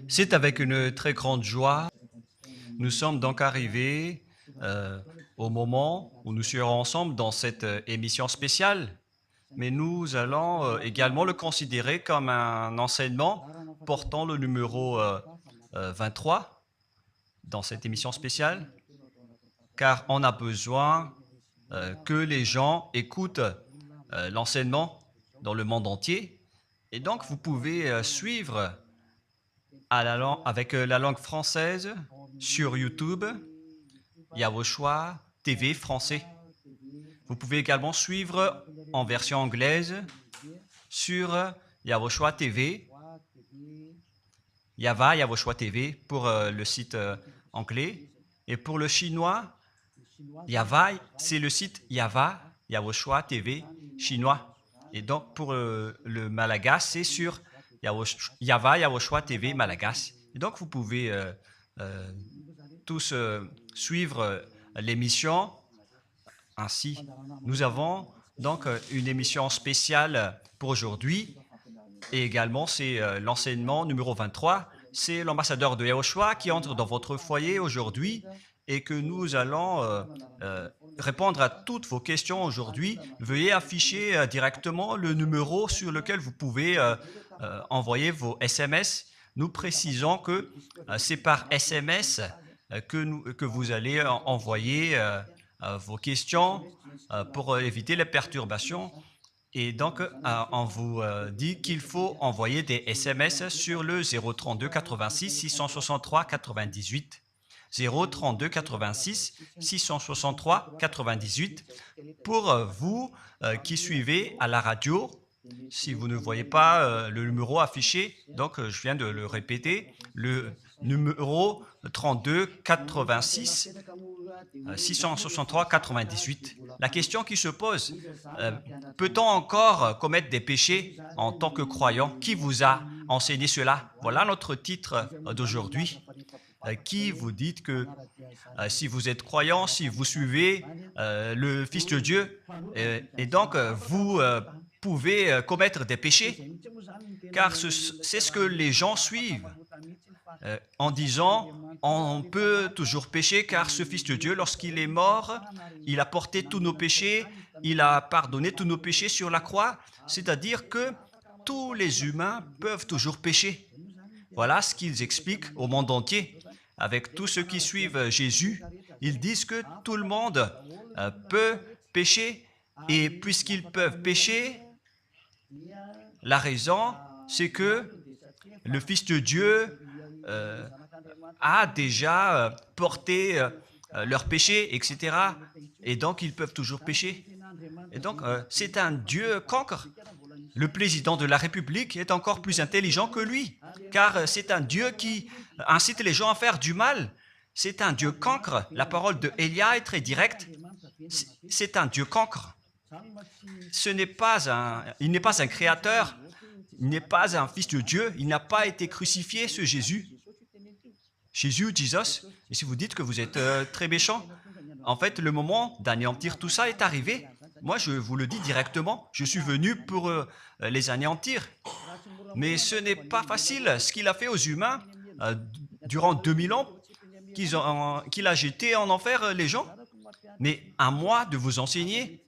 C'est avec une très grande joie. Nous sommes donc arrivés au moment où nous serons ensemble dans cette émission spéciale, mais nous allons également le considérer comme un enseignement portant le numéro 23 dans cette émission spéciale, car on a besoin que les gens écoutent l'enseignement dans le monde entier. Et donc, vous pouvez suivre avec la langue française sur YouTube. Il y a vos choix TV français. Vous pouvez également suivre en version anglaise sur Yavochoa TV. Yavochoa TV pour le site anglais. Et pour le chinois, Yava, c'est le site Yavochoa TV chinois. Et donc pour le malagas, c'est sur Yavochoa TV malagas. Et donc vous pouvez tous suivre l'émission ainsi. Nous avons donc une émission spéciale pour aujourd'hui et également c'est l'enseignement numéro 23. C'est l'ambassadeur de Yahushua qui entre dans votre foyer aujourd'hui et que nous allons répondre à toutes vos questions aujourd'hui. Veuillez afficher directement le numéro sur lequel vous pouvez envoyer vos SMS. Nous précisons que c'est par SMS que vous allez envoyer vos questions pour éviter les perturbations. Et donc, on vous dit qu'il faut envoyer des SMS sur le 032 86 663 98. 032 86 663 98 pour vous qui suivez à la radio. Si vous ne voyez pas le numéro affiché, donc je viens de le répéter, le numéro 32 86 663 98. La question qui se pose, peut-on encore commettre des péchés en tant que croyant? Qui vous a enseigné cela? Voilà notre titre d'aujourd'hui. Qui vous dit que si vous êtes croyant, si vous suivez le Fils de Dieu, et donc vous pouvez commettre des péchés, car c'est ce que les gens suivent en disant on peut toujours pécher car ce Fils de Dieu, lorsqu'il est mort, il a porté tous nos péchés, il a pardonné tous nos péchés sur la croix, c'est-à-dire que tous les humains peuvent toujours pécher. Voilà ce qu'ils expliquent au monde entier. Avec tous ceux qui suivent Jésus, ils disent que tout le monde peut pécher et puisqu'ils peuvent pécher, la raison, c'est que le Fils de Dieu a déjà porté leurs péchés, etc. Et donc, ils peuvent toujours pécher. Et donc, c'est un Dieu cancre. Le président de la République est encore plus intelligent que lui, car c'est un Dieu qui incite les gens à faire du mal. C'est un Dieu cancre. La parole de Élia est très directe. C'est un Dieu cancre. Il n'est pas un créateur, il n'est pas un fils de Dieu, il n'a pas été crucifié, ce Jésus. Jesus. Et si vous dites que vous êtes très méchant, en fait, le moment d'anéantir tout ça est arrivé. Moi, je vous le dis directement, je suis venu pour les anéantir. Mais ce n'est pas facile. Ce qu'il a fait aux humains durant 2000 ans, qu'il a jeté en enfer les gens. Mais à moi de vous enseigner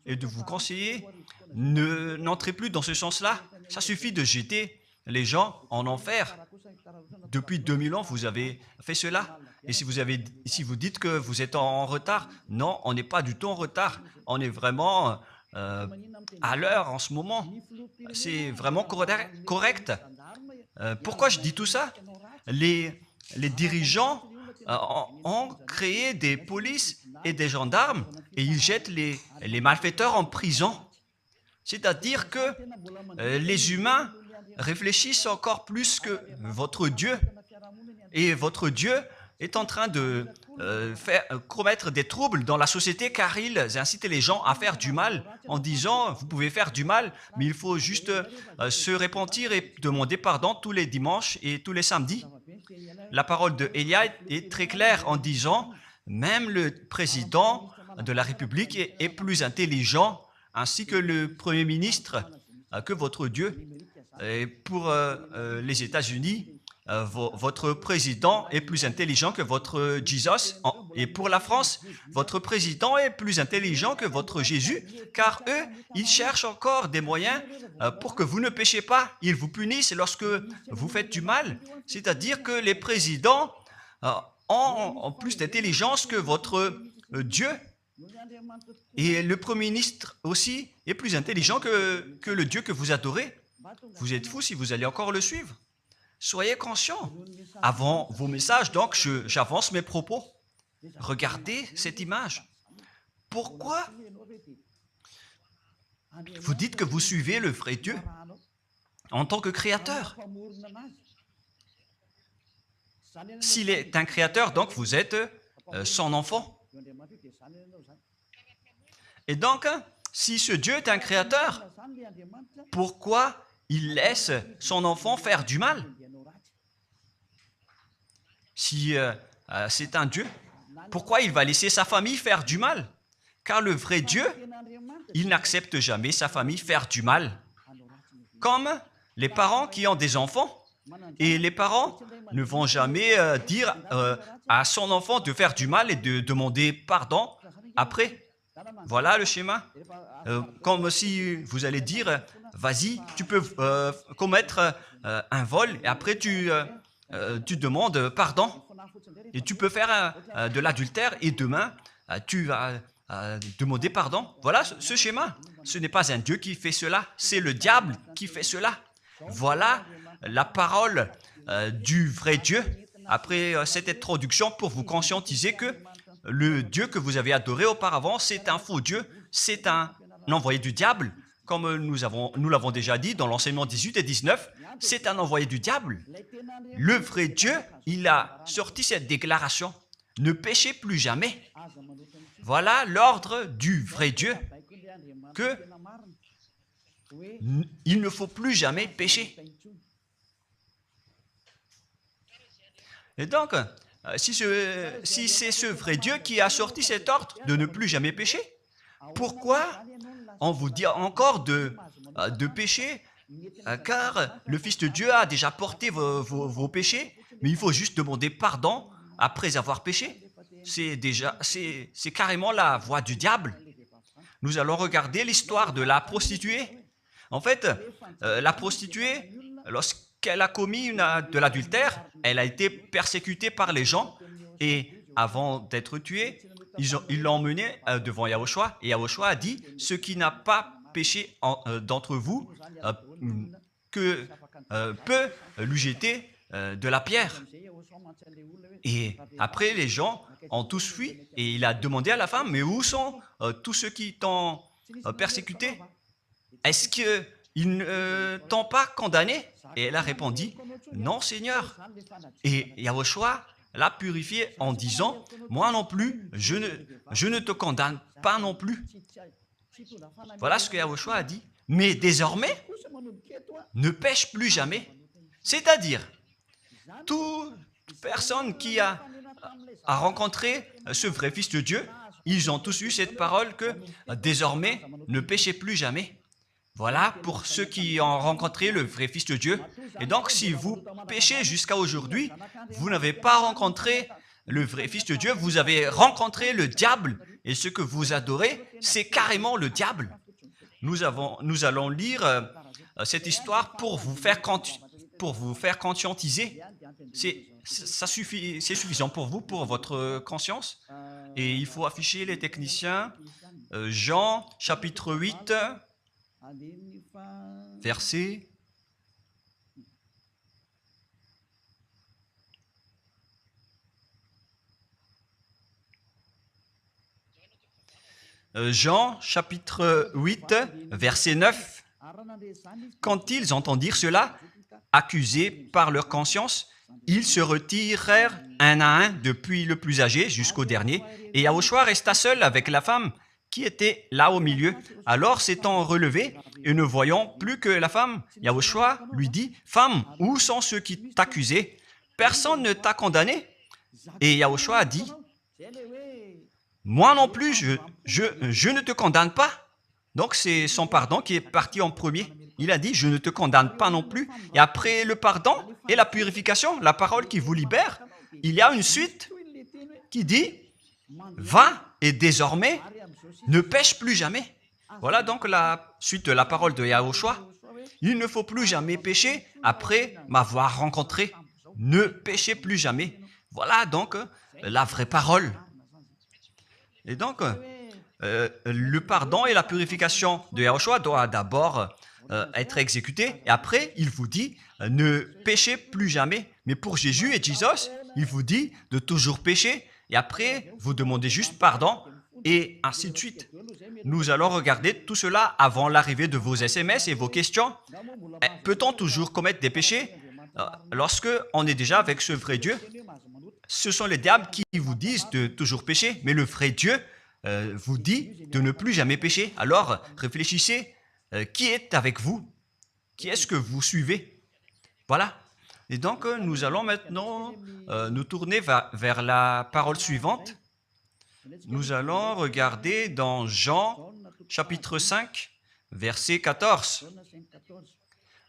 et de vous conseiller, n'entrez plus dans ce sens-là. Ça suffit de jeter les gens en enfer. Depuis 2000 ans, vous avez fait cela. Et si vous dites que vous êtes en retard, non, on n'est pas du tout en retard. On est vraiment à l'heure en ce moment. C'est vraiment correct. Pourquoi je dis tout ça? Les dirigeants ont créé des polices et des gendarmes et ils jettent les malfaiteurs en prison. C'est-à-dire que les humains réfléchissent encore plus que votre Dieu. Et votre Dieu est en train de commettre des troubles dans la société car ils incitent les gens à faire du mal en disant vous pouvez faire du mal, mais il faut juste se repentir et demander pardon tous les dimanches et tous les samedis. La parole de Élia est très claire en disant même le président de la République est plus intelligent ainsi que le Premier ministre que votre Dieu. Et pour les États-Unis, votre président est plus intelligent que votre Jesus. Et pour la France, votre président est plus intelligent que votre Jésus, car eux, ils cherchent encore des moyens pour que vous ne péchiez pas. Ils vous punissent lorsque vous faites du mal. C'est-à-dire que les présidents ont plus d'intelligence que votre Dieu. Et le Premier ministre aussi est plus intelligent que le Dieu que vous adorez. Vous êtes fous si vous allez encore le suivre. Soyez conscients. Avant vos messages, donc, j'avance mes propos. Regardez cette image. Pourquoi vous dites que vous suivez le vrai Dieu en tant que créateur? S'il est un créateur, donc vous êtes son enfant. Et donc, si ce Dieu est un créateur, pourquoi il laisse son enfant faire du mal? Si c'est un Dieu, pourquoi il va laisser sa famille faire du mal? Car le vrai Dieu, il n'accepte jamais sa famille faire du mal. Comme les parents qui ont des enfants. Et les parents ne vont jamais dire à son enfant de faire du mal et de demander pardon après. Voilà le schéma. Comme si vous allez dire, vas-y, tu peux commettre un vol et après tu demandes pardon. Et tu peux faire de l'adultère et demain, tu vas demander pardon. Voilà ce schéma. Ce n'est pas un Dieu qui fait cela, c'est le diable qui fait cela. Voilà la parole du vrai Dieu. Après cette introduction, pour vous conscientiser que le Dieu que vous avez adoré auparavant, c'est un faux Dieu, c'est un envoyé du diable. Comme nous l'avons déjà dit dans l'enseignement 18 et 19, c'est un envoyé du diable. Le vrai Dieu, il a sorti cette déclaration. Ne péchez plus jamais. Voilà l'ordre du vrai Dieu. Que il ne faut plus jamais pécher. Et donc, si c'est ce vrai Dieu qui a sorti cet ordre de ne plus jamais pécher, pourquoi on vous dit encore de pécher? Car le Fils de Dieu a déjà porté vos péchés, mais il faut juste demander pardon après avoir péché. C'est carrément la voie du diable. Nous allons regarder l'histoire de la prostituée. En fait, la prostituée, lorsqu'elle a commis de l'adultère, elle a été persécutée par les gens et avant d'être tuée, ils l'ont emmenée devant Yahushua et Yahushua a dit « Ce qui n'a pas péché d'entre vous peut lui jeter de la pierre. » Et après, les gens ont tous fui et il a demandé à la femme « Mais où sont tous ceux qui t'ont persécuté? Est-ce qu'ils ne t'ont pas condamné ?» Et elle a répondu « Non, Seigneur. » Et Yahushua l'a purifié en disant « Moi non plus, je ne te condamne pas non plus. » Voilà ce que Yahushua a dit. Mais désormais, ne pêche plus jamais. C'est-à-dire, toute personne qui a rencontré ce vrai Fils de Dieu, ils ont tous eu cette parole que désormais, ne péchez plus jamais. Voilà pour ceux qui ont rencontré le vrai Fils de Dieu. Et donc, si vous péchez jusqu'à aujourd'hui, vous n'avez pas rencontré le vrai Fils de Dieu, vous avez rencontré le diable. Et ce que vous adorez, c'est carrément le diable. Nous allons lire cette histoire pour vous faire conscientiser. C'est suffisant pour vous, pour votre conscience. Et il faut afficher les techniciens. Jean, chapitre 8, verset... Jean, chapitre 8, verset 9. Quand ils entendirent cela, accusés par leur conscience, ils se retirèrent un à un, depuis le plus âgé jusqu'au dernier, et Yahushua resta seul avec la femme qui était là au milieu. Alors, s'étant relevé et ne voyant plus que la femme, Yahushua lui dit, « Femme, où sont ceux qui t'accusaient? Personne ne t'a condamné ?» Et Yahushua a dit, « Moi non plus, je ne te condamne pas. » Donc, c'est son pardon qui est parti en premier. Il a dit, « Je ne te condamne pas non plus. » Et après le pardon, et la purification, la parole qui vous libère, il y a une suite qui dit « Va et désormais ne pêche plus jamais ». Voilà donc la suite de la parole de Yahushua. Il ne faut plus jamais pécher après m'avoir rencontré. Ne péchez plus jamais. Voilà donc la vraie parole. Et donc, le pardon et la purification de Yahushua doivent d'abord être exécutés. Et après, il vous dit, ne péchez plus jamais. Mais pour Jésus et Jesus, il vous dit de toujours pécher. Et après, vous demandez juste pardon et ainsi de suite. Nous allons regarder tout cela avant l'arrivée de vos SMS et vos questions. Peut-on toujours commettre des péchés lorsque on est déjà avec ce vrai Dieu? Ce sont les diables qui vous disent de toujours pécher, mais le vrai Dieu vous dit de ne plus jamais pécher. Alors, réfléchissez, qui est avec vous? Qui est-ce que vous suivez? Voilà. Et donc, nous allons maintenant nous tourner vers la parole suivante. Nous allons regarder dans Jean, chapitre 5, verset 14.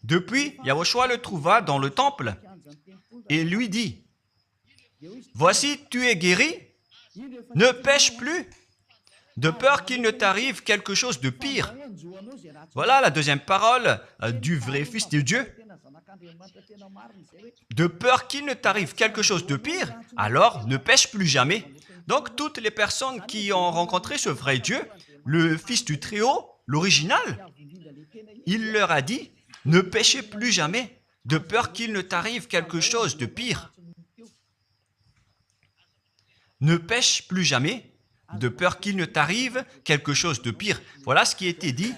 Depuis, Yahushua le trouva dans le temple et lui dit, « Voici, tu es guéri, ne pêche plus, de peur qu'il ne t'arrive quelque chose de pire. » Voilà la deuxième parole du vrai Fils de Dieu. De peur qu'il ne t'arrive quelque chose de pire, alors ne pêche plus jamais. Donc, toutes les personnes qui ont rencontré ce vrai Dieu, le Fils du Très-Haut, l'original, il leur a dit, ne péchez plus jamais, de peur qu'il ne t'arrive quelque chose de pire. Ne pêche plus jamais, de peur qu'il ne t'arrive quelque chose de pire. Voilà ce qui a été dit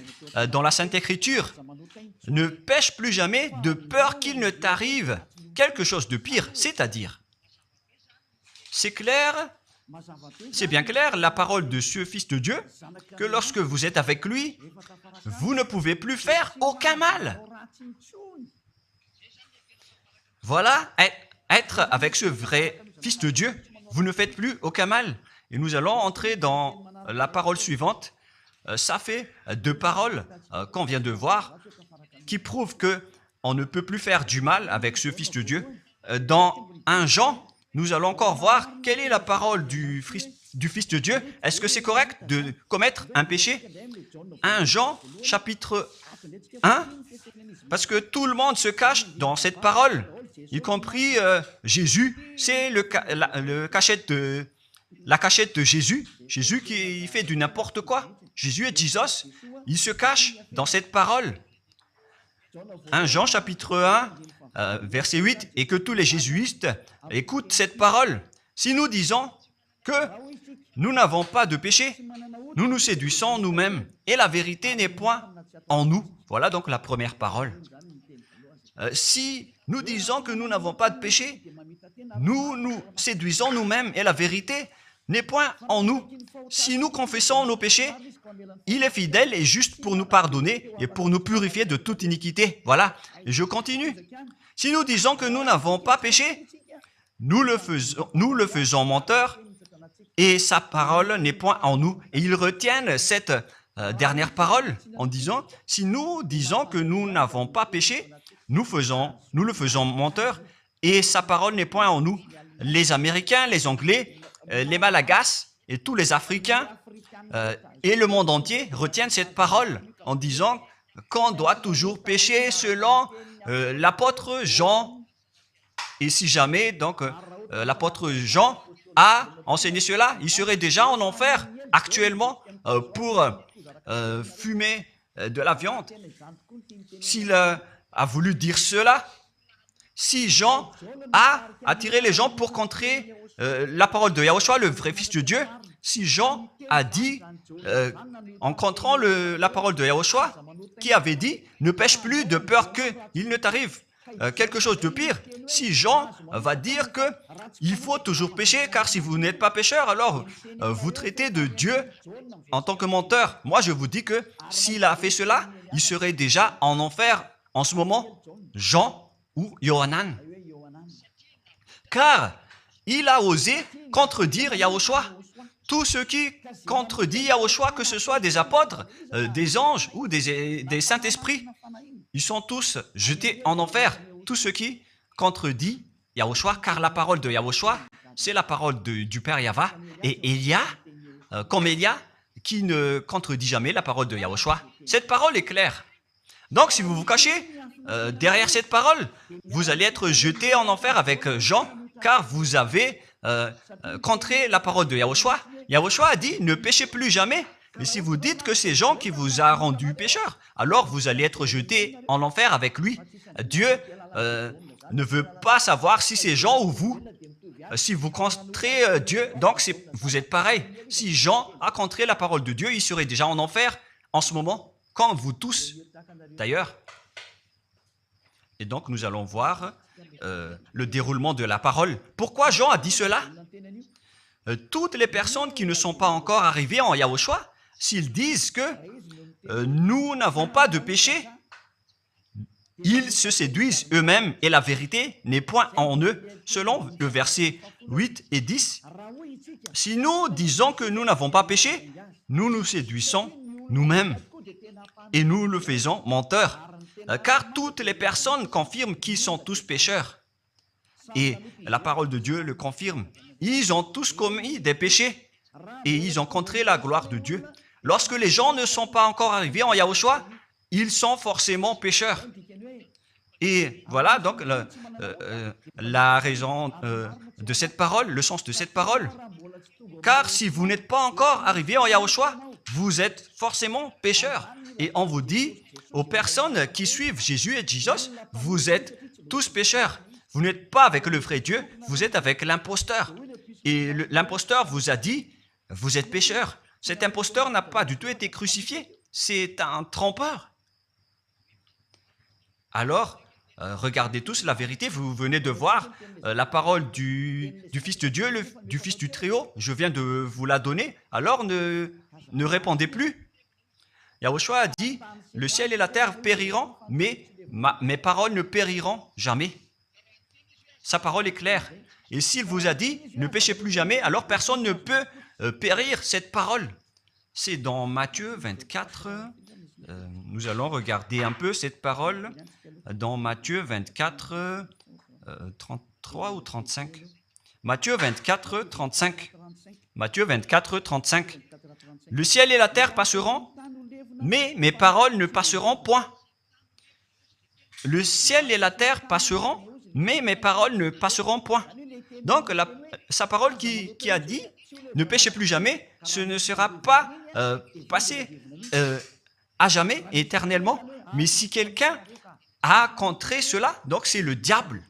dans la Sainte Écriture. Ne pêche plus jamais, de peur qu'il ne t'arrive quelque chose de pire. C'est-à-dire, c'est clair, c'est bien clair, la parole de ce Fils de Dieu, que lorsque vous êtes avec lui, vous ne pouvez plus faire aucun mal. Voilà, être avec ce vrai Fils de Dieu, vous ne faites plus aucun mal. Et nous allons entrer dans la parole suivante. Ça fait deux paroles qu'on vient de voir qui prouvent qu'on ne peut plus faire du mal avec ce Fils de Dieu. Dans 1 Jean, nous allons encore voir quelle est la parole du Fils de Dieu. Est-ce que c'est correct de commettre un péché? 1 Jean, chapitre 1, parce que tout le monde se cache dans cette parole, y compris Jésus. C'est la cachette de Jésus. Jésus qui fait du n'importe quoi. Jésus et Jesus, ils se cachent dans cette parole. 1 Jean, chapitre 1, verset 8, et que tous les jésuites écoutent cette parole. Si nous disons que nous n'avons pas de péché, nous nous séduisons nous-mêmes, et la vérité n'est point en nous. Voilà donc la première parole. Si nous disons que nous n'avons pas de péché, nous nous séduisons nous-mêmes, et la vérité n'est point en nous. Si nous confessons nos péchés, il est fidèle et juste pour nous pardonner et pour nous purifier de toute iniquité. Voilà, et je continue. Si nous disons que nous n'avons pas péché, nous le faisons menteur et sa parole n'est point en nous. Et ils retiennent cette dernière parole en disant, si nous disons que nous n'avons pas péché, nous le faisons menteur et sa parole n'est point en nous. Les Américains, les Anglais, les Malagasy et tous les Africains et le monde entier retiennent cette parole en disant qu'on doit toujours pécher selon l'apôtre Jean. Et si jamais donc l'apôtre Jean a enseigné cela, il serait déjà en enfer actuellement pour fumer de la viande. S'il a voulu dire cela, si Jean a attiré les gens pour contrer la parole de Yahushua, le vrai Fils de Dieu, si Jean a dit, en contrant la parole de Yahushua, qui avait dit, ne pêche plus de peur qu'il ne t'arrive quelque chose de pire. Si Jean va dire qu'il faut toujours pécher, car si vous n'êtes pas pécheur, alors vous traitez de Dieu en tant que menteur. Moi, je vous dis que s'il a fait cela, il serait déjà en enfer en ce moment, Jean ou Yohanan. Car il a osé contredire Yahushua. Tout ce qui contredit Yahushua, que ce soit des apôtres, des anges ou des saints-esprits, ils sont tous jetés en enfer. Tout ce qui contredit Yahushua, car la parole de Yahushua, c'est la parole du Père Yahva. Et Élia, comme Élia, qui ne contredit jamais la parole de Yahushua. Cette parole est claire. Donc, si vous vous cachez derrière cette parole, vous allez être jeté en enfer avec Jean, car vous avez contré la parole de Yahushua. Yahushua a dit, ne péchez plus jamais. Mais si vous dites que c'est Jean qui vous a rendu pécheur, alors vous allez être jeté en enfer avec lui. Dieu ne veut pas savoir si c'est Jean ou vous. Si vous contrez Dieu, donc vous êtes pareil. Si Jean a contré la parole de Dieu, il serait déjà en enfer en ce moment, comme vous tous d'ailleurs. Et donc nous allons voir le déroulement de la parole. Pourquoi Jean a dit cela? Toutes les personnes qui ne sont pas encore arrivées en Yahushua, s'ils disent que nous n'avons pas de péché, ils se séduisent eux-mêmes et la vérité n'est point en eux. Selon le verset 8 et 10, si nous disons que nous n'avons pas péché, nous nous séduisons nous-mêmes et nous le faisons menteur. Car toutes les personnes confirment qu'ils sont tous pécheurs. Et la parole de Dieu le confirme. Ils ont tous commis des péchés et ils ont contré la gloire de Dieu. Lorsque les gens ne sont pas encore arrivés en Yahushua, ils sont forcément pécheurs. Et voilà donc la raison de cette parole, le sens de cette parole. Car si vous n'êtes pas encore arrivé en Yahushua, vous êtes forcément pécheurs. Et on vous dit aux personnes qui suivent Jésus et Jesus, vous êtes tous pécheurs. Vous n'êtes pas avec le vrai Dieu, vous êtes avec l'imposteur. Et l'imposteur vous a dit, vous êtes pécheurs. Cet imposteur n'a pas du tout été crucifié. C'est un trompeur. Alors, regardez tous la vérité. Vous venez de voir la parole du Fils de Dieu, du Fils du Très-Haut. Je viens de vous la donner. Alors, ne répondez plus. Yahushua a dit, le ciel et la terre périront, mais mes paroles ne périront jamais. Sa parole est claire. Et s'il vous a dit, ne péchez plus jamais, alors personne ne peut périr cette parole. C'est dans Matthieu 24. Nous allons regarder un peu cette parole dans Matthieu 24, 33 ou 35. Matthieu 24, 35. Matthieu 24, 35. Le ciel et la terre passeront, mais mes paroles ne passeront point. Le ciel et la terre passeront, mais mes paroles ne passeront point. Donc, sa parole qui a dit, ne péchez plus jamais, ce ne sera pas passé à jamais, éternellement. Mais si quelqu'un a contré cela, donc c'est le diable.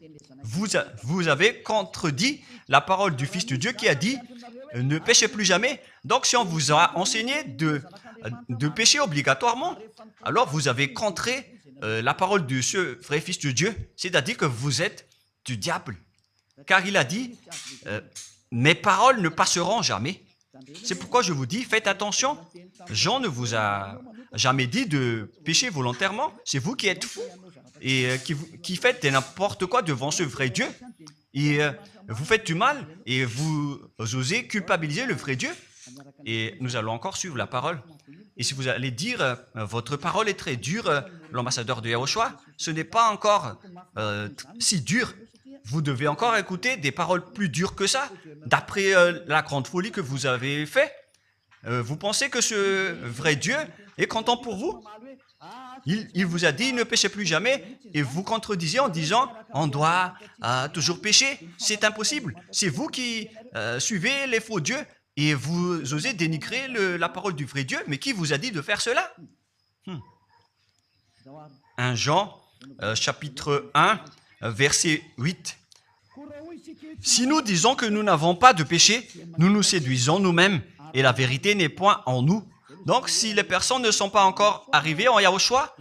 Vous avez contredit la parole du Fils de Dieu qui a dit, ne péchez plus jamais. Donc, si on vous a enseigné de pécher obligatoirement, alors vous avez contré la parole de ce vrai Fils de Dieu, c'est-à-dire que vous êtes du diable. Car il a dit, mes paroles ne passeront jamais. C'est pourquoi je vous dis, faites attention. Jean ne vous a jamais dit de pécher volontairement. C'est vous qui êtes fous et qui faites n'importe quoi devant ce vrai Dieu. Et vous faites du mal et vous osez culpabiliser le vrai Dieu. Et nous allons encore suivre la parole. Et si vous allez dire, votre parole est très dure, l'ambassadeur de Yahushua, ce n'est pas encore si dur. Vous devez encore écouter des paroles plus dures que ça, d'après la grande folie que vous avez fait. Vous pensez que ce vrai Dieu est content pour vous? Il vous a dit, ne péchez plus jamais, et vous contredisez en disant, on doit toujours pécher. C'est impossible. C'est vous qui suivez les faux dieux, et vous osez dénigrer la parole du vrai Dieu. Mais qui vous a dit de faire cela? 1 Jean, chapitre 1, verset 8. Si nous disons que nous n'avons pas de péché, nous nous séduisons nous-mêmes, et la vérité n'est point en nous. Donc, si les personnes ne sont pas encore arrivées en Yahushua,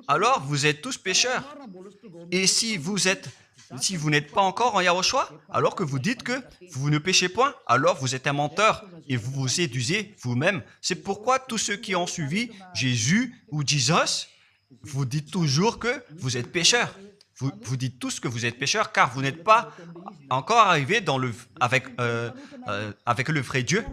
alors vous êtes tous pécheurs. Et si vous n'êtes pas encore en Yahushua, alors que vous dites que vous ne péchez point, alors vous êtes un menteur et vous vous séduisez vous-même. C'est pourquoi tous ceux qui ont suivi Jésus ou Jesus, vous dites toujours que vous êtes pécheurs. Vous dites tous que vous êtes pécheurs car vous n'êtes pas encore arrivés avec le vrai Dieu.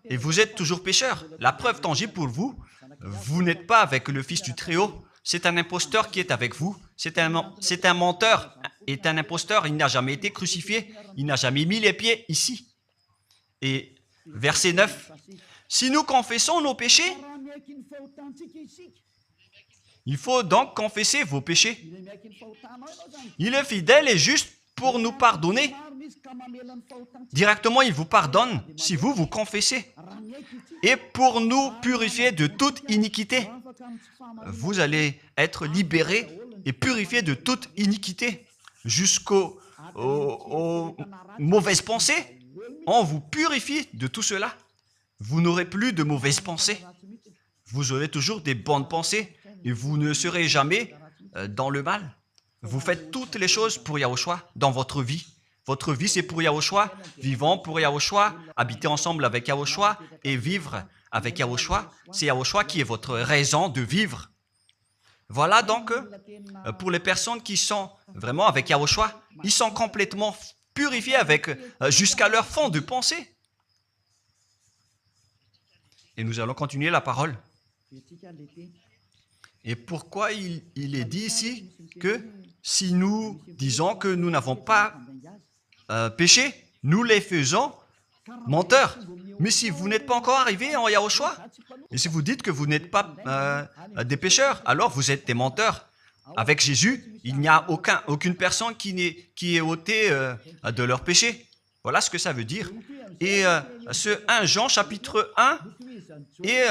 Et vous êtes toujours pécheurs. La preuve tangible pour vous, vous n'êtes pas avec le Fils du Très-Haut. C'est un imposteur qui est avec vous. C'est un menteur. est un imposteur, il n'a jamais été crucifié, il n'a jamais mis les pieds ici. Et verset 9, si nous confessons nos péchés, il faut donc confesser vos péchés. Il est fidèle et juste pour nous pardonner. Directement, il vous pardonne si vous vous confessez. Et pour nous purifier de toute iniquité. Vous allez être libérés et purifiés de toute iniquité. Jusqu'aux mauvaises pensées. On vous purifie de tout cela. Vous n'aurez plus de mauvaises pensées. Vous aurez toujours des bonnes pensées. Et vous ne serez jamais dans le mal. Vous faites toutes les choses pour Yahushua dans votre vie. Votre vie, c'est pour Yahushua. Vivons pour Yahushua. Habiter ensemble avec Yahushua et vivre avec Yahushua. C'est Yahushua qui est votre raison de vivre. Voilà donc, pour les personnes qui sont vraiment avec Yahushua, ils sont complètement purifiés jusqu'à leur fond de pensée. Et nous allons continuer la parole. Et pourquoi il est dit ici que si nous disons que nous n'avons pas péché, nous les faisons menteurs. Mais si vous n'êtes pas encore arrivé en Yahushua, et si vous dites que vous n'êtes pas des pécheurs, alors vous êtes des menteurs. Avec Jésus, il n'y a aucune personne qui est ôtée de leur péché. Voilà ce que ça veut dire. Et ce 1 Jean chapitre 1 et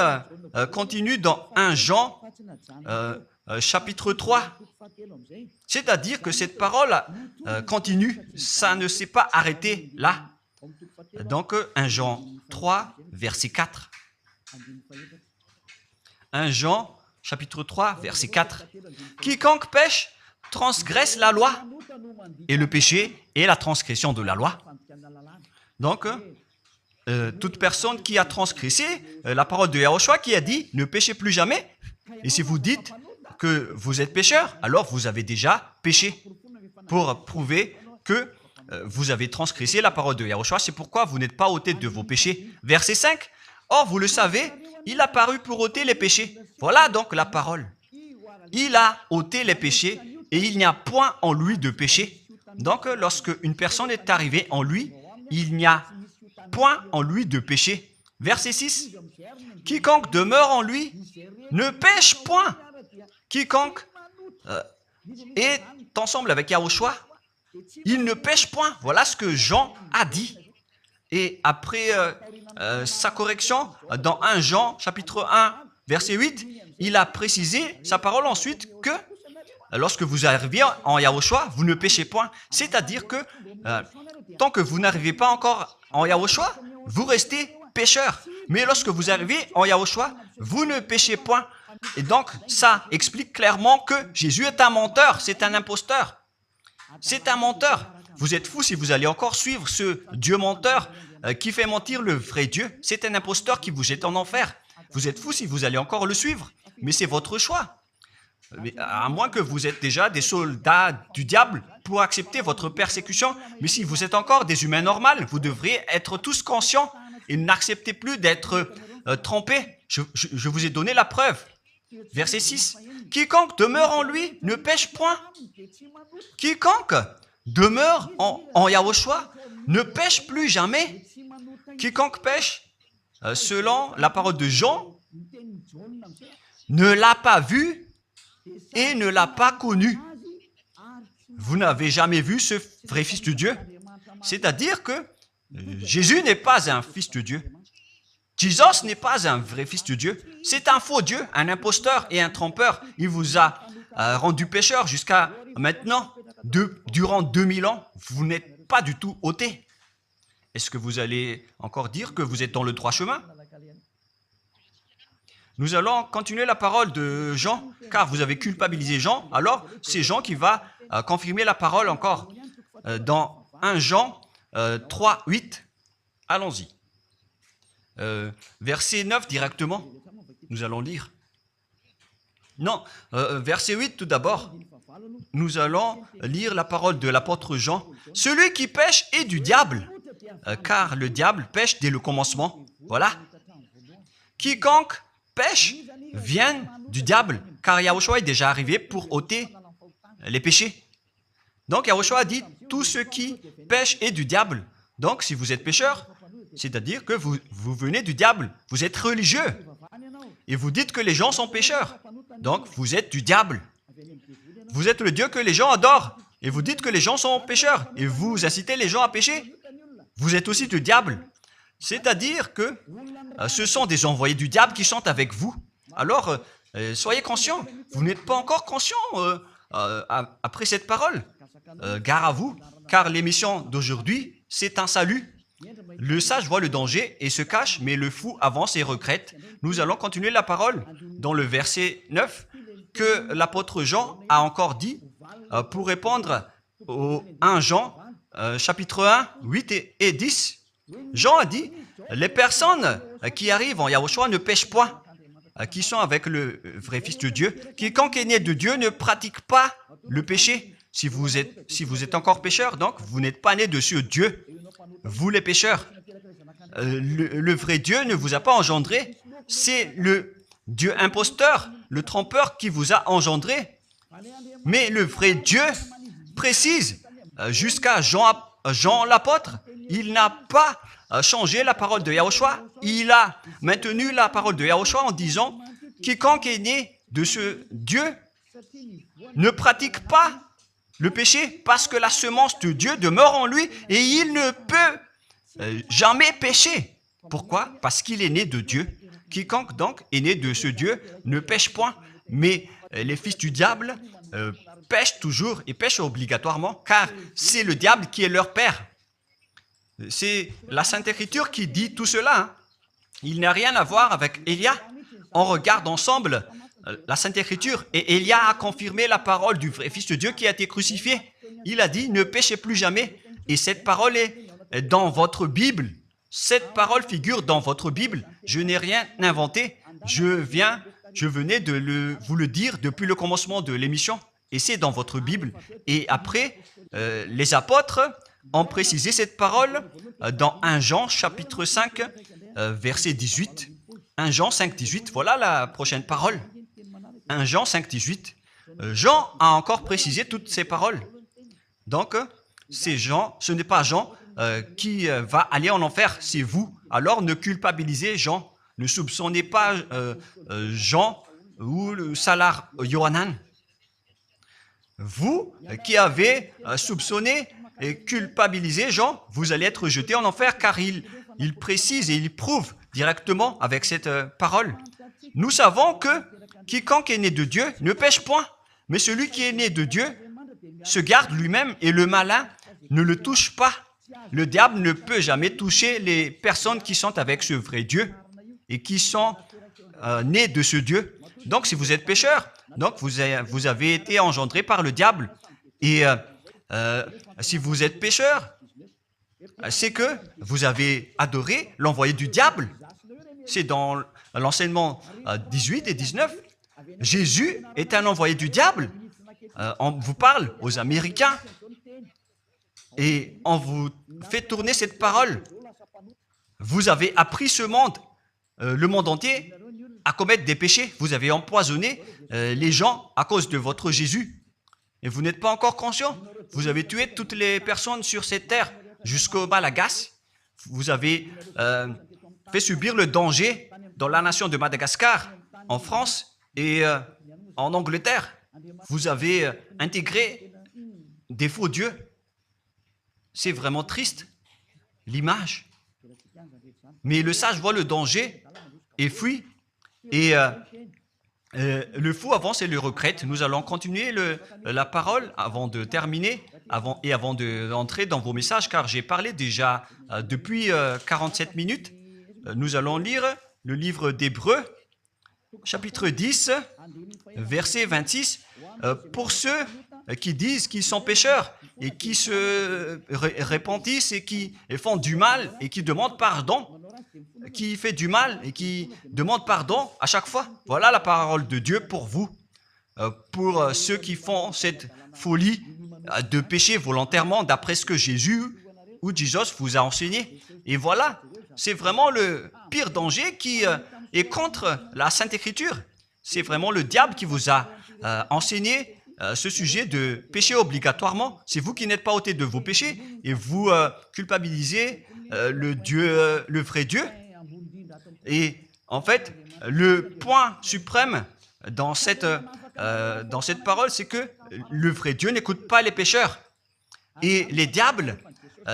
continue dans 1 Jean chapitre 3. C'est-à-dire que cette parole continue, ça ne s'est pas arrêté là. Donc 1 Jean 3, verset 4. 1 Jean chapitre 3, verset 4. Quiconque pêche transgresse la loi, et le péché est la transgression de la loi. Donc, toute personne qui a transgressé la parole de Yahushua qui a dit « ne péchez plus jamais ». Et si vous dites que vous êtes pécheur, alors vous avez déjà péché pour prouver que vous avez transgressé la parole de Yahushua. C'est pourquoi vous n'êtes pas ôté de vos péchés. Verset 5. Or, vous le savez, il a paru pour ôter les péchés. Voilà donc la parole. Il a ôté les péchés et il n'y a point en lui de péché. Donc, lorsque une personne est arrivée en lui, il n'y a point en lui de péché. Verset 6. Quiconque demeure en lui ne pêche point. Quiconque est ensemble avec Yahushua, il ne pêche point. Voilà ce que Jean a dit. Et après sa correction, dans 1 Jean, chapitre 1, verset 8, il a précisé sa parole ensuite que lorsque vous arrivez en Yahushua, vous ne péchez point. C'est-à-dire que tant que vous n'arrivez pas encore en Yahushua, vous restez pécheur. Mais lorsque vous arrivez en Yahushua, vous ne péchez point. Et donc, ça explique clairement que Jésus est un menteur, c'est un imposteur. C'est un menteur. Vous êtes fous si vous allez encore suivre ce Dieu menteur qui fait mentir le vrai Dieu. C'est un imposteur qui vous jette en enfer. Vous êtes fous si vous allez encore le suivre. Mais c'est votre choix. Mais à moins que vous êtes déjà des soldats du diable pour accepter votre persécution. Mais si vous êtes encore des humains normaux, vous devriez être tous conscients et n'acceptez plus d'être trompés. Je vous ai donné la preuve. Verset 6. Quiconque demeure en lui ne pêche point. Quiconque demeure en Yahushua ne pêche plus jamais. Quiconque pêche, selon la parole de Jean, ne l'a pas vu et ne l'a pas connu. Vous n'avez jamais vu ce vrai Fils de Dieu. C'est-à-dire que Jésus n'est pas un Fils de Dieu. Jésus n'est pas un vrai Fils de Dieu. C'est un faux Dieu, un imposteur et un trompeur. Il vous a rendu pécheur jusqu'à maintenant. Durant 2000 ans, vous n'êtes pas du tout ôté. Est-ce que vous allez encore dire que vous êtes dans le droit chemin? Nous allons continuer la parole de Jean, car vous avez culpabilisé Jean. Alors, c'est Jean qui va confirmer la parole encore. Dans 1 Jean 3, 8, allons-y. Verset 9 directement, nous allons lire. Non, verset 8 tout d'abord. Nous allons lire la parole de l'apôtre Jean. Celui qui pêche est du diable, car le diable pêche dès le commencement. Voilà. Quiconque pêche vient du diable, car Yahushua est déjà arrivé pour ôter les péchés. Donc Yahushua a dit, tout ce qui pêche est du diable. Donc si vous êtes pécheur, c'est-à-dire que vous venez du diable, vous êtes religieux. Et vous dites que les gens sont pécheurs. Donc vous êtes du diable. Vous êtes le Dieu que les gens adorent. Et vous dites que les gens sont pécheurs. Et vous incitez les gens à pécher. Vous êtes aussi du diable. C'est-à-dire que ce sont des envoyés du diable qui sont avec vous. Alors, soyez conscients. Vous n'êtes pas encore conscients après cette parole. Gare à vous, car l'émission d'aujourd'hui, c'est un salut. Le sage voit le danger et se cache, mais le fou avance et regrette. Nous allons continuer la parole dans le verset 9 que l'apôtre Jean a encore dit pour répondre au 1 Jean, chapitre 1, 8 et 10. Jean a dit, les personnes qui arrivent en Yahushua ne pêchent point, qui sont avec le vrai Fils de Dieu. Quiconque est né de Dieu ne pratique pas le péché. Si vous êtes encore pécheur, donc vous n'êtes pas né de ce Dieu. Vous les pécheurs. Le vrai Dieu ne vous a pas engendré. C'est le Dieu imposteur, le trompeur qui vous a engendré. Mais le vrai Dieu précise, jusqu'à Jean l'apôtre, il n'a pas changé la parole de Yahushua. Il a maintenu la parole de Yahushua en disant, quiconque est né de ce Dieu ne pratique pas le péché parce que la semence de Dieu demeure en lui et il ne peut jamais pécher. Pourquoi? Parce qu'il est né de Dieu. Quiconque donc est né de ce Dieu ne pêche point. Mais les fils du diable pêchent toujours et pêchent obligatoirement car c'est le diable qui est leur père. C'est la Sainte Écriture qui dit tout cela. Hein. Il n'a rien à voir avec Élia. On regarde ensemble la Sainte Écriture et Élia a confirmé la parole du vrai Fils de Dieu qui a été crucifié. Il a dit, ne péchez plus jamais. Et cette parole est dans votre Bible. Cette parole figure dans votre Bible. Je n'ai rien inventé. Je venais de vous le dire depuis le commencement de l'émission. Et c'est dans votre Bible. Et après, les apôtres ont précisé cette parole dans 1 Jean, chapitre 5, verset 18. 1 Jean 5, 18. Voilà la prochaine parole. 1 Jean 5, 18. Jean a encore précisé toutes ces paroles. Donc, c'est Jean, ce n'est pas Jean qui va aller en enfer, c'est vous. Alors, ne culpabilisez Jean. Ne soupçonnez pas Jean ou le Salar Yohanan. Vous qui avez soupçonné et culpabilisé Jean, vous allez être jeté en enfer car il précise et il prouve directement avec cette parole. Nous savons que quiconque est né de Dieu ne pêche point, mais celui qui est né de Dieu se garde lui-même et le malin ne le touche pas. Le diable ne peut jamais toucher les personnes qui sont avec ce vrai Dieu et qui sont nées de ce Dieu. Donc, si vous êtes pécheur, donc vous avez été engendré par le diable. Et si vous êtes pécheur, c'est que vous avez adoré l'envoyé du diable. C'est dans l'enseignement 18 et 19. Jésus est un envoyé du diable. On vous parle aux Américains et on vous fait tourner cette parole. Vous avez appris ce monde, le monde entier, à commettre des péchés. Vous avez empoisonné les gens à cause de votre Jésus. Et vous n'êtes pas encore conscient. Vous avez tué toutes les personnes sur cette terre jusqu'au Malagasy. Vous avez fait subir le danger dans la nation de Madagascar, en France et en Angleterre. Vous avez intégré des faux dieux. C'est vraiment triste, l'image. Mais le sage voit le danger et fuit. Et le fou avance et le regrette. Nous allons continuer la parole avant de terminer, avant d'entrer dans vos messages, car j'ai parlé déjà depuis 47 minutes. Nous allons lire le livre d'Hébreux, chapitre 10, verset 26. Pour ceux qui disent qu'ils sont pécheurs et qui se repentissent et qui font du mal et qui demandent pardon, qui fait du mal et qui demande pardon à chaque fois. Voilà la parole de Dieu pour vous, pour ceux qui font cette folie de pécher volontairement d'après ce que Jésus ou Jesus vous a enseigné. Et voilà, c'est vraiment le pire danger qui est contre la Sainte Écriture. C'est vraiment le diable qui vous a enseigné ce sujet de péché obligatoirement. C'est vous qui n'êtes pas ôté de vos péchés et vous culpabilisez le vrai Dieu. Et en fait, le point suprême dans cette parole, c'est que le vrai Dieu n'écoute pas les pécheurs. Et les diables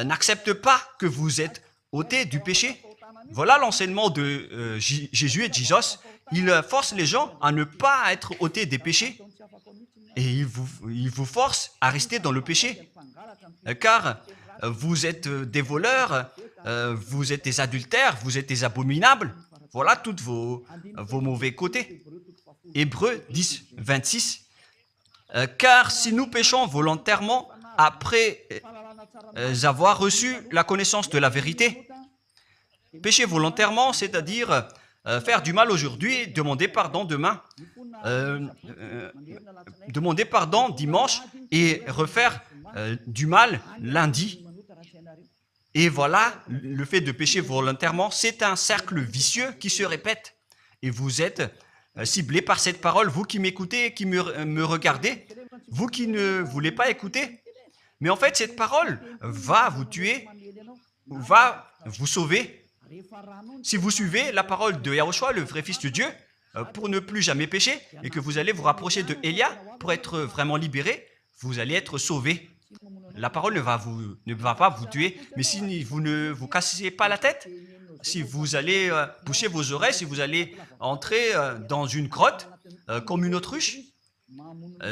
n'acceptent pas que vous êtes ôtés du péché. Voilà l'enseignement de Jésus et Jesus. Il force les gens à ne pas être ôtés des péchés. Et il vous force à rester dans le péché. Car vous êtes des voleurs, vous êtes des adultères, vous êtes des abominables. Voilà tous vos mauvais côtés. Hébreux 10, 26. Car si nous péchons volontairement après avoir reçu la connaissance de la vérité, pécher volontairement, c'est-à-dire faire du mal aujourd'hui, demander pardon demain, demander pardon dimanche et refaire du mal lundi. Et voilà, le fait de pécher volontairement, c'est un cercle vicieux qui se répète. Et vous êtes ciblé par cette parole, vous qui m'écoutez, qui me regardez, vous qui ne voulez pas écouter. Mais en fait, cette parole va vous tuer, va vous sauver. Si vous suivez la parole de Yahushua, le vrai Fils de Dieu, pour ne plus jamais pécher, et que vous allez vous rapprocher de Élia pour être vraiment libéré, vous allez être sauvé. La parole ne va pas vous tuer, mais si vous ne vous cassez pas la tête, si vous allez boucher vos oreilles, si vous allez entrer dans une grotte comme une autruche,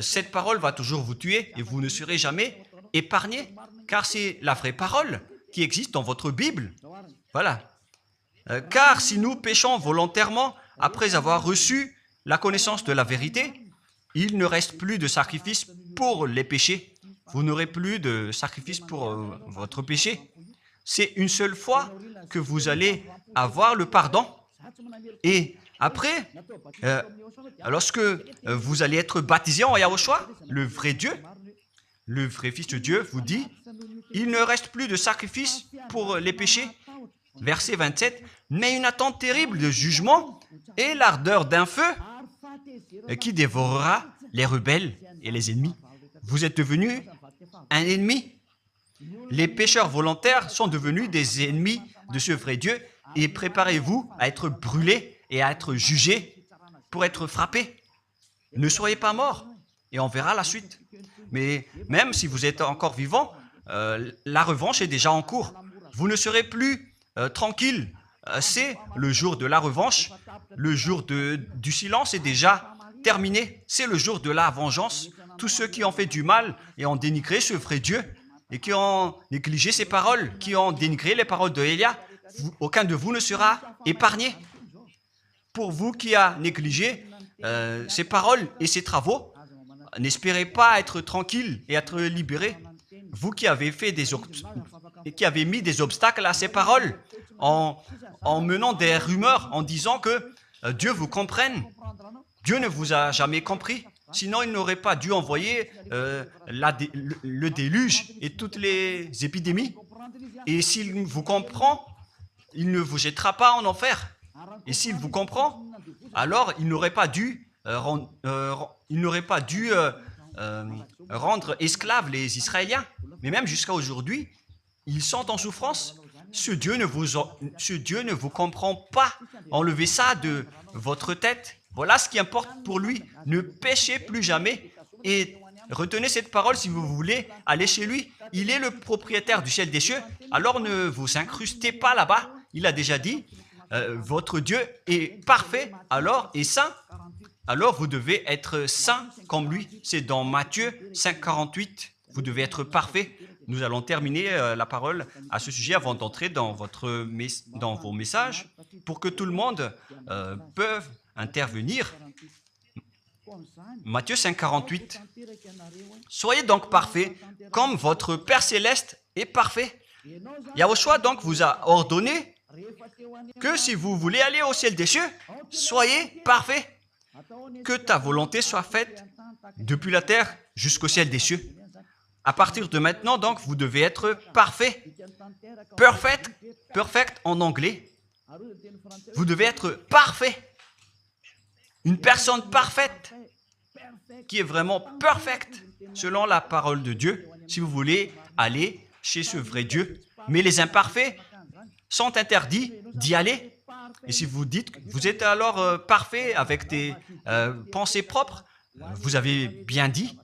cette parole va toujours vous tuer et vous ne serez jamais épargné, car c'est la vraie parole qui existe dans votre Bible. Voilà. Car si nous péchons volontairement après avoir reçu la connaissance de la vérité, il ne reste plus de sacrifice pour les péchés. Vous n'aurez plus de sacrifice pour votre péché. C'est une seule fois que vous allez avoir le pardon. Et après, lorsque vous allez être baptisé en Yahushua, le vrai Dieu, le vrai Fils de Dieu vous dit, il ne reste plus de sacrifice pour les péchés. Verset 27, mais une attente terrible de jugement et l'ardeur d'un feu qui dévorera les rebelles et les ennemis. Vous êtes devenu un ennemi. Les pécheurs volontaires sont devenus des ennemis de ce vrai Dieu et préparez-vous à être brûlés et à être jugés pour être frappés. Ne soyez pas morts et on verra la suite. Mais même si vous êtes encore vivant, la revanche est déjà en cours. Vous ne serez plus tranquille. C'est le jour de la revanche. Le jour du silence est déjà terminé. C'est le jour de la vengeance. Tous ceux qui ont fait du mal et ont dénigré ce vrai Dieu et qui ont négligé ses paroles, qui ont dénigré les paroles de Élia, aucun de vous ne sera épargné. Pour vous qui avez négligé ses paroles et ses travaux, n'espérez pas être tranquille et être libéré. Vous qui avez mis des obstacles à ces paroles en menant des rumeurs, en disant que Dieu vous comprenne. Dieu ne vous a jamais compris. Sinon, il n'aurait pas dû envoyer le déluge et toutes les épidémies. Et s'il vous comprend, il ne vous jettera pas en enfer. Et s'il vous comprend, alors il n'aurait pas dû rendre esclaves les Israéliens. Mais même jusqu'à aujourd'hui, ils sont en souffrance. Ce Dieu ne vous comprend pas. Enlevez ça de votre tête. Voilà ce qui importe pour lui. Ne péchez plus jamais et retenez cette parole si vous voulez aller chez lui. Il est le propriétaire du ciel des cieux. Alors ne vous incrustez pas là-bas. Il a déjà dit, votre Dieu est parfait alors et saint. Alors vous devez être saint comme lui. C'est dans Matthieu 5, 48. Vous devez être parfait. Nous allons terminer la parole à ce sujet avant d'entrer dans vos messages pour que tout le monde peut intervenir. Matthieu 5, 48. Soyez donc parfaits comme votre Père Céleste est parfait. Yahushua donc vous a ordonné que si vous voulez aller au ciel des cieux, soyez parfaits. Que ta volonté soit faite depuis la terre jusqu'au ciel des cieux. À partir de maintenant, donc, vous devez être parfait. Perfect en anglais. Vous devez être parfait. Une personne parfaite. qui est vraiment perfect selon la parole de Dieu, si vous voulez aller chez ce vrai Dieu. Mais les imparfaits sont interdits d'y aller. Et si vous dites que vous êtes alors parfait avec des pensées propres, vous avez bien dit,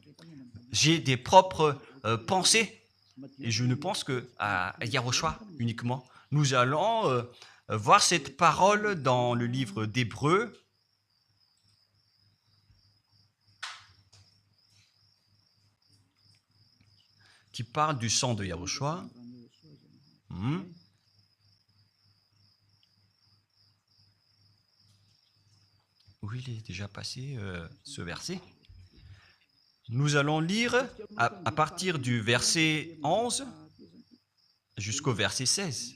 j'ai des propres pensées. Et je ne pense qu'à Yahushua uniquement. Nous allons voir cette parole dans le livre d'Hébreux. Qui parle du sang de Yahushua. Où il est déjà passé ce verset. Nous allons lire à partir du verset 11 jusqu'au verset 16.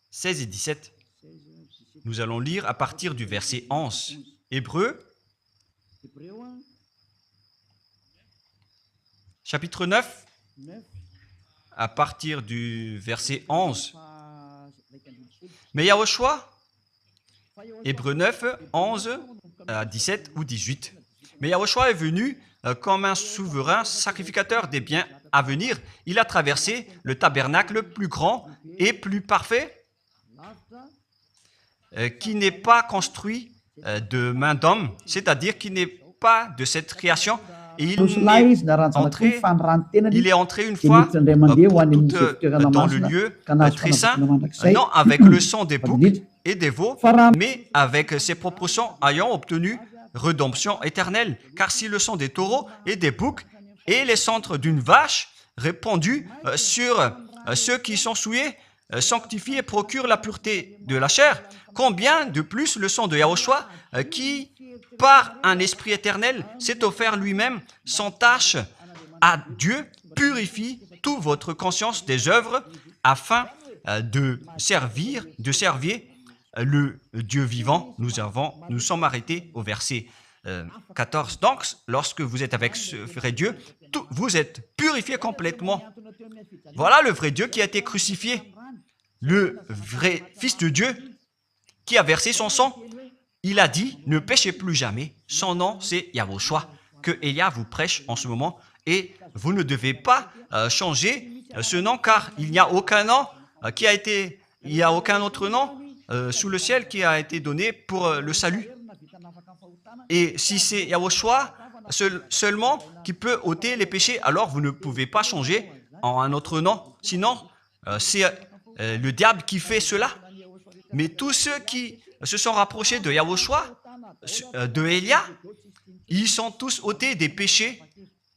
16 et 17. Nous allons lire à partir du verset 11. Hébreux, chapitre 9, à partir du verset 11. Mais Yahushua, Hébreux 9, 11 à 17 ou 18. Mais Yahushua est venu comme un souverain sacrificateur des biens à venir. Il a traversé le tabernacle plus grand et plus parfait, qui n'est pas construit de main d'homme, c'est-à-dire qui n'est pas de cette création. Et il est entré une fois pour toutes dans le lieu très saint, non avec le sang des boucs et des veaux, mais avec ses propres sangs ayant obtenu rédemption éternelle. Car si le sang des taureaux et des boucs et les cendres d'une vache répandus sur ceux qui sont souillés sanctifient et procurent la pureté de la chair, combien de plus le sang de Yahushua qui, par un esprit éternel, s'est offert lui-même sans tâche à Dieu, purifie toute votre conscience des œuvres afin de servir le Dieu vivant. Nous sommes arrêtés au verset 14. Donc, lorsque vous êtes avec ce vrai Dieu, vous êtes purifiés complètement. Voilà le vrai Dieu qui a été crucifié, le vrai Fils de Dieu qui a versé son sang. Il a dit, ne péchez plus jamais. Son nom, c'est Yahushua, que Elia vous prêche en ce moment. Et vous ne devez pas changer ce nom, car il n'y a aucun nom il n'y a aucun autre nom sous le ciel qui a été donné pour le salut. Et si c'est Yahushua seulement qui peut ôter les péchés, alors vous ne pouvez pas changer en un autre nom. Sinon, c'est le diable qui fait cela. Mais tous ceux qui se sont rapprochés de Yahushua, de Elia, ils sont tous ôtés des péchés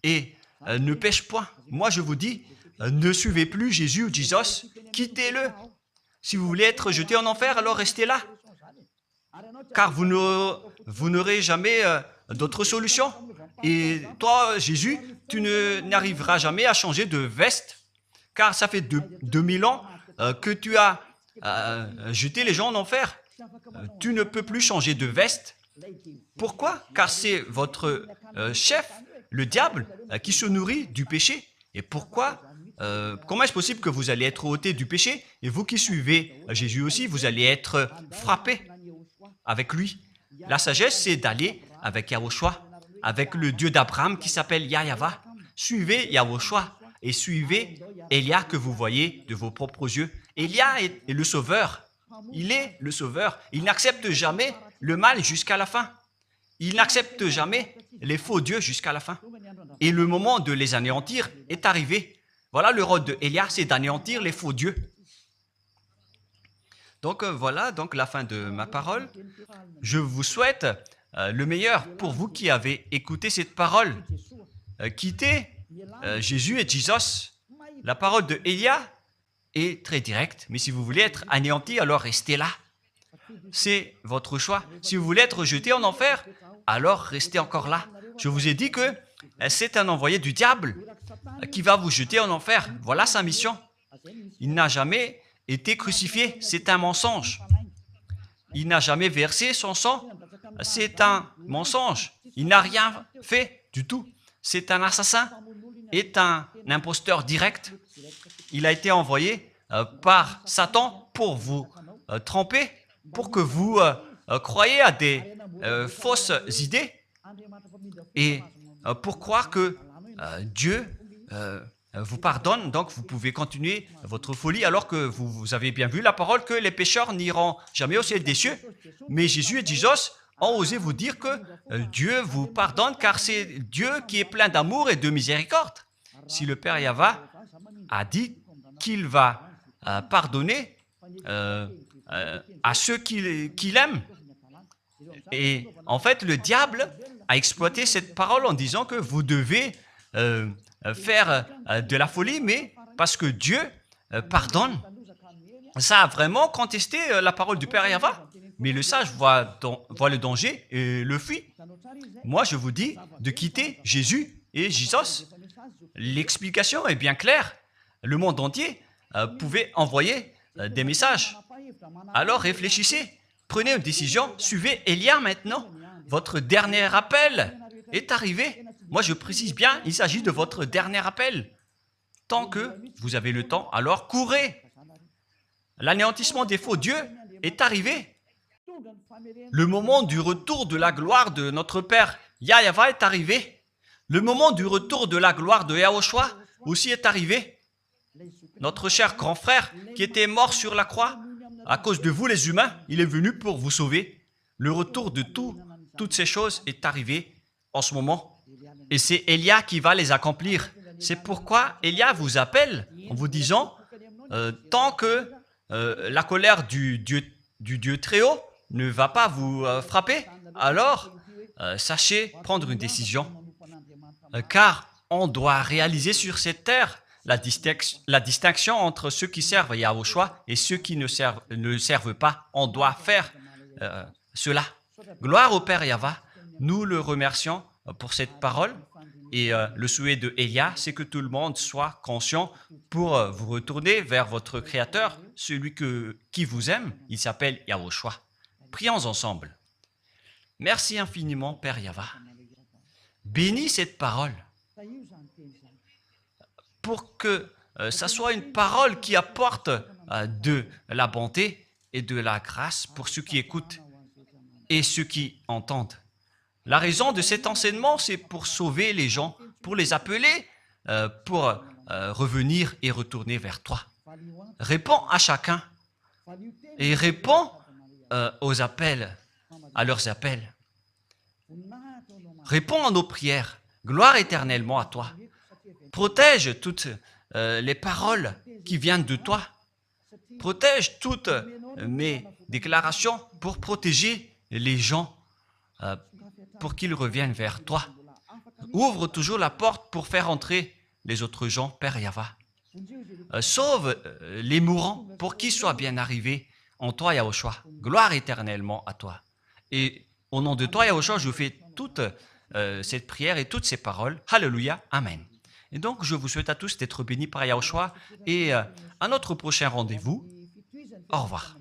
et ne pêchent point. Moi, je vous dis, ne suivez plus Jésus ou Jesus, quittez-le. Si vous voulez être jeté en enfer, alors restez là. Car vous n'aurez jamais d'autre solution. Et toi, Jésus, tu n'arriveras jamais à changer de veste, car ça fait 2000 ans que tu as jeté les gens en enfer. Tu ne peux plus changer de veste. Pourquoi? Car c'est votre chef, le diable, qui se nourrit du péché. Et pourquoi? Comment est-ce possible que vous allez être ôté du péché et vous qui suivez Jésus aussi, vous allez être frappé avec lui? La sagesse, c'est d'aller avec Yahushua, avec le Dieu d'Abraham qui s'appelle Yahva. Suivez Yahushua et suivez Elia que vous voyez de vos propres yeux. Elia est le sauveur. Il est le sauveur. Il n'accepte jamais le mal jusqu'à la fin. Il n'accepte jamais les faux dieux jusqu'à la fin. Et le moment de les anéantir est arrivé. Voilà le rôle de Elia, c'est d'anéantir les faux dieux. Donc voilà donc la fin de ma parole. Je vous souhaite le meilleur pour vous qui avez écouté cette parole. Quittez Jésus et Jesus. La parole de Elia est très directe, mais si vous voulez être anéanti, alors restez là. C'est votre choix. Si vous voulez être jeté en enfer, alors restez encore là. Je vous ai dit que c'est un envoyé du diable qui va vous jeter en enfer. Voilà sa mission. Il n'a jamais été crucifié. C'est un mensonge. Il n'a jamais versé son sang. C'est un mensonge. Il n'a rien fait du tout. C'est un assassin, est un imposteur direct. Il a été envoyé par Satan pour vous tromper, pour que vous croyiez à des fausses idées Et pour croire que Dieu vous pardonne, donc vous pouvez continuer votre folie alors que vous avez bien vu la parole que les pécheurs n'iront jamais au ciel des cieux. Mais Jésus et Jesus ont osé vous dire que Dieu vous pardonne car c'est Dieu qui est plein d'amour et de miséricorde. Si le Père Yahva a dit qu'il va pardonner à ceux qu'il aime. Et en fait, le diable a exploité cette parole en disant que vous devez faire de la folie, mais parce que Dieu pardonne. Ça a vraiment contesté la parole du Père Yahva. Mais le sage voit le danger et le fuit. Moi, je vous dis de quitter Jésus et Jesus. L'explication est bien claire. Le monde entier pouvait envoyer des messages. Alors réfléchissez, prenez une décision, suivez Élia maintenant. Votre dernier appel est arrivé. Moi, je précise bien, il s'agit de votre dernier appel. Tant que vous avez le temps, alors courez. L'anéantissement des faux dieux est arrivé. Le moment du retour de la gloire de notre Père Yahva est arrivé. Le moment du retour de la gloire de Yahushua aussi est arrivé. Notre cher grand frère qui était mort sur la croix, à cause de vous les humains, il est venu pour vous sauver. Le retour de toutes ces choses est arrivé en ce moment. Et c'est Élia qui va les accomplir. C'est pourquoi Élia vous appelle en vous disant, tant que la colère du Dieu très haut ne va pas vous frapper, alors sachez prendre une décision. Car on doit réaliser sur cette terre la distinction entre ceux qui servent Yahushua et ceux qui ne servent pas. On doit faire cela. Gloire au Père Yahva. Nous le remercions pour cette parole. Et le souhait de Élia, c'est que tout le monde soit conscient pour vous retourner vers votre Créateur, celui qui vous aime. Il s'appelle Yahushua. Prions ensemble. Merci infiniment, Père Yahva. Bénis cette parole pour que ça soit une parole qui apporte de la bonté et de la grâce pour ceux qui écoutent et ceux qui entendent. La raison de cet enseignement, c'est pour sauver les gens, pour les appeler, pour revenir et retourner vers toi. Réponds à chacun et réponds aux appels, à leurs appels. Réponds à nos prières. Gloire éternellement à toi. Protège toutes les paroles qui viennent de toi. Protège toutes mes déclarations pour protéger les gens, pour qu'ils reviennent vers toi. Ouvre toujours la porte pour faire entrer les autres gens, Père Yahva. Sauve les mourants pour qu'ils soient bien arrivés en toi, Yahushua. Gloire éternellement à toi. Et au nom de toi, Yahushua, je fais toute cette prière et toutes ces paroles. Alléluia. Amen. Et donc, je vous souhaite à tous d'être bénis par Yahushua et à notre prochain rendez-vous. Au revoir.